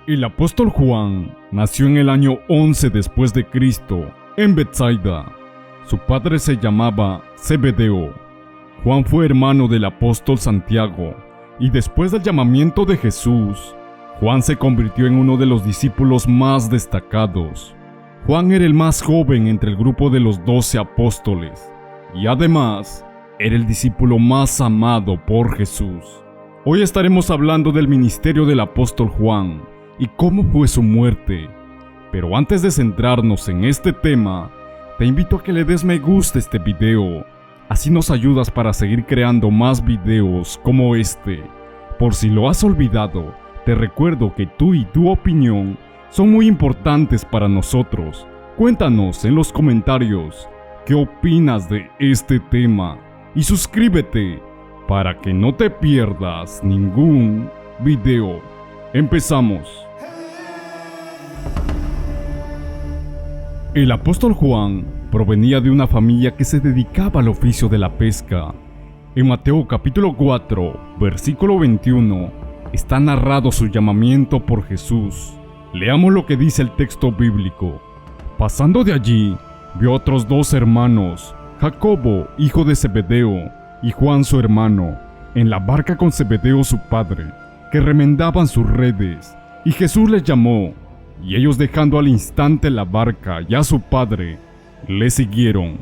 El apóstol Juan nació en el año 11 después de Cristo, en Betsaida. Su padre se llamaba Zebedeo. Juan fue hermano del apóstol Santiago, y después del llamamiento de Jesús, Juan se convirtió en uno de los discípulos más destacados. Juan era el más joven entre el grupo de los 12 apóstoles, y además, era el discípulo más amado por Jesús. Hoy estaremos hablando del ministerio del apóstol Juan y cómo fue su muerte. Pero antes de centrarnos en este tema, te invito a que le des me gusta a este video. Así nos ayudas para seguir creando más videos como este. Por si lo has olvidado, te recuerdo que tú y tu opinión son muy importantes para nosotros. Cuéntanos en los comentarios qué opinas de este tema y suscríbete para que no te pierdas ningún video. Empezamos. El apóstol Juan provenía de una familia que se dedicaba al oficio de la pesca. En Mateo capítulo 4, versículo 21, está narrado su llamamiento por Jesús. Leamos lo que dice el texto bíblico. Pasando de allí, vio a otros dos hermanos, Jacobo, hijo de Zebedeo, y Juan su hermano, en la barca con Zebedeo su padre, que remendaban sus redes. Y Jesús les llamó, y ellos dejando al instante la barca y a su padre, le siguieron.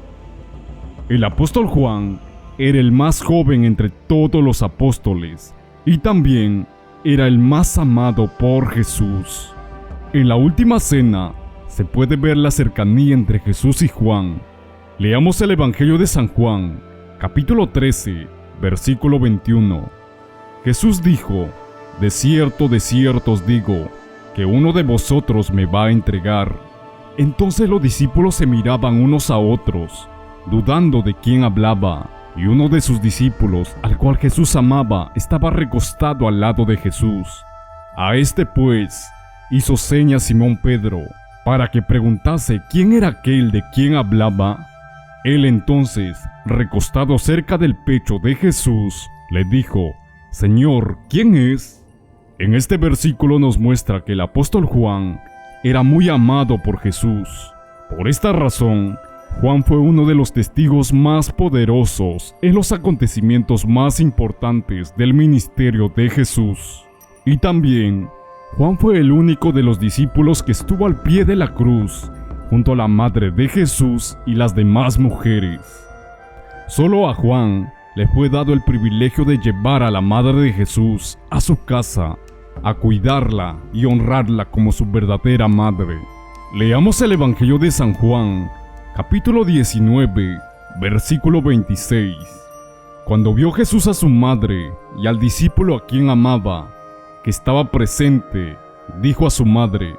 El apóstol Juan era el más joven entre todos los apóstoles, y también era el más amado por Jesús. En la última cena, se puede ver la cercanía entre Jesús y Juan. Leamos el Evangelio de San Juan, capítulo 13, versículo 21. Jesús dijo, de cierto os digo, que uno de vosotros me va a entregar. Entonces los discípulos se miraban unos a otros, dudando de quién hablaba, y uno de sus discípulos, al cual Jesús amaba, estaba recostado al lado de Jesús. A este pues, hizo señas Simón Pedro, para que preguntase quién era aquel de quien hablaba. Él entonces, recostado cerca del pecho de Jesús, le dijo, Señor, ¿quién es? En este versículo nos muestra que el apóstol Juan era muy amado por Jesús. Por esta razón, Juan fue uno de los testigos más poderosos en los acontecimientos más importantes del ministerio de Jesús. Y también, Juan fue el único de los discípulos que estuvo al pie de la cruz, junto a la madre de Jesús y las demás mujeres. Solo a Juan le fue dado el privilegio de llevar a la madre de Jesús a su casa, a cuidarla y honrarla como su verdadera madre. Leamos el Evangelio de San Juan, capítulo 19, versículo 26. Cuando vio Jesús a su madre y al discípulo a quien amaba, que estaba presente, dijo a su madre,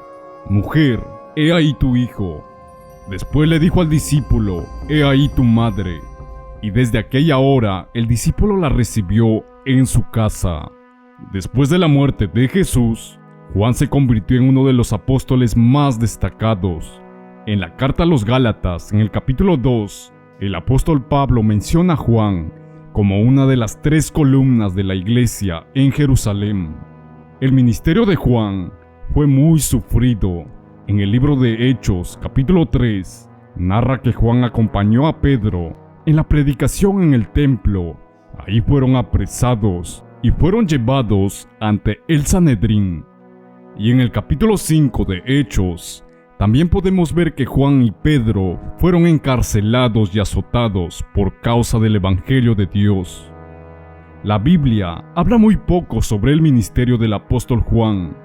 Mujer, he ahí tu hijo. Después le dijo al discípulo, he ahí tu madre. Y desde aquella hora el discípulo la recibió en su casa. Después de la muerte de Jesús, Juan se convirtió en uno de los apóstoles más destacados. En la carta a los Gálatas, en el capítulo 2, el apóstol Pablo menciona a Juan como una de las 3 columnas de la iglesia en Jerusalén. El ministerio de Juan fue muy sufrido. En el libro de Hechos, capítulo 3, narra que Juan acompañó a Pedro en la predicación en el templo. Ahí fueron apresados y fueron llevados ante el Sanedrín. Y en el capítulo 5 de Hechos, también podemos ver que Juan y Pedro fueron encarcelados y azotados por causa del Evangelio de Dios. La Biblia habla muy poco sobre el ministerio del apóstol Juan,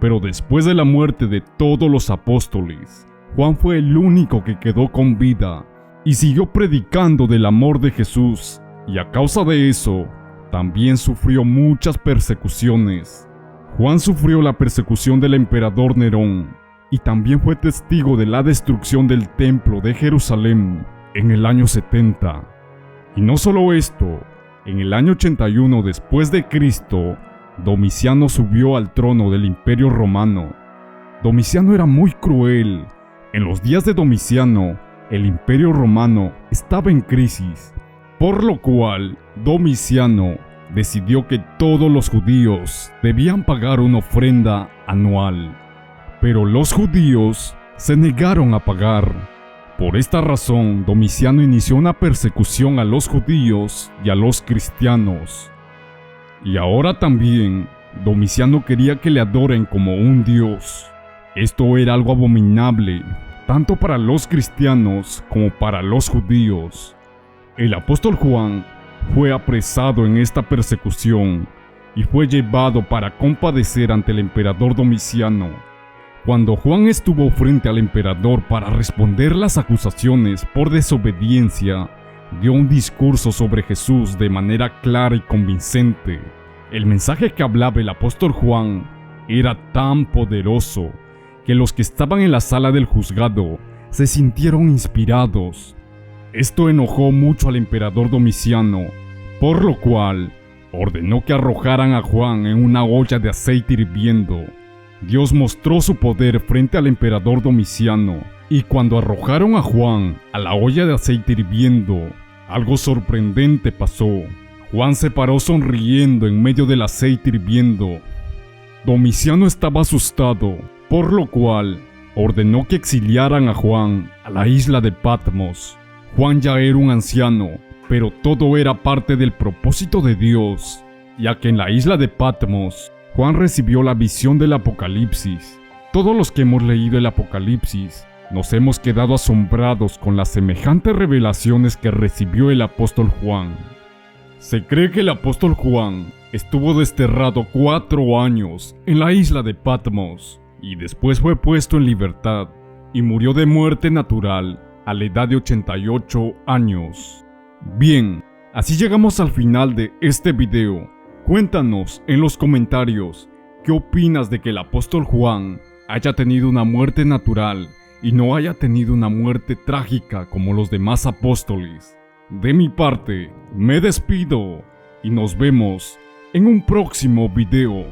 pero después de la muerte de todos los apóstoles, Juan fue el único que quedó con vida y siguió predicando del amor de Jesús, y a causa de eso, también sufrió muchas persecuciones. Juan sufrió la persecución del emperador Nerón, y también fue testigo de la destrucción del templo de Jerusalén en el año 70. Y no solo esto, en el año 81 después de Cristo, Domiciano subió al trono del Imperio Romano. Domiciano era muy cruel. En los días de Domiciano, el Imperio Romano estaba en crisis, por lo cual Domiciano decidió que todos los judíos debían pagar una ofrenda anual. Pero los judíos se negaron a pagar. Por esta razón, Domiciano inició una persecución a los judíos y a los cristianos. Y ahora también, Domiciano quería que le adoren como un dios. Esto era algo abominable, tanto para los cristianos como para los judíos. El apóstol Juan fue apresado en esta persecución y fue llevado para compadecer ante el emperador Domiciano. Cuando Juan estuvo frente al emperador para responder las acusaciones por desobediencia, dio un discurso sobre Jesús de manera clara y convincente. El mensaje que hablaba el apóstol Juan era tan poderoso que los que estaban en la sala del juzgado se sintieron inspirados. Esto enojó mucho al emperador Domiciano, por lo cual ordenó que arrojaran a Juan en una olla de aceite hirviendo. Dios mostró su poder frente al emperador Domiciano, y cuando arrojaron a Juan a la olla de aceite hirviendo, algo sorprendente pasó. Juan se paró sonriendo en medio del aceite hirviendo. Domiciano estaba asustado, por lo cual ordenó que exiliaran a Juan a la isla de Patmos. Juan ya era un anciano, pero todo era parte del propósito de Dios, ya que en la isla de Patmos, Juan recibió la visión del Apocalipsis. Todos los que hemos leído el Apocalipsis nos hemos quedado asombrados con las semejantes revelaciones que recibió el apóstol Juan. Se cree que el apóstol Juan estuvo desterrado 4 años en la isla de Patmos y después fue puesto en libertad y murió de muerte natural a la edad de 88 años. Bien, así llegamos al final de este video. Cuéntanos en los comentarios qué opinas de que el apóstol Juan haya tenido una muerte natural y no haya tenido una muerte trágica como los demás apóstoles. De mi parte, me despido y nos vemos en un próximo video.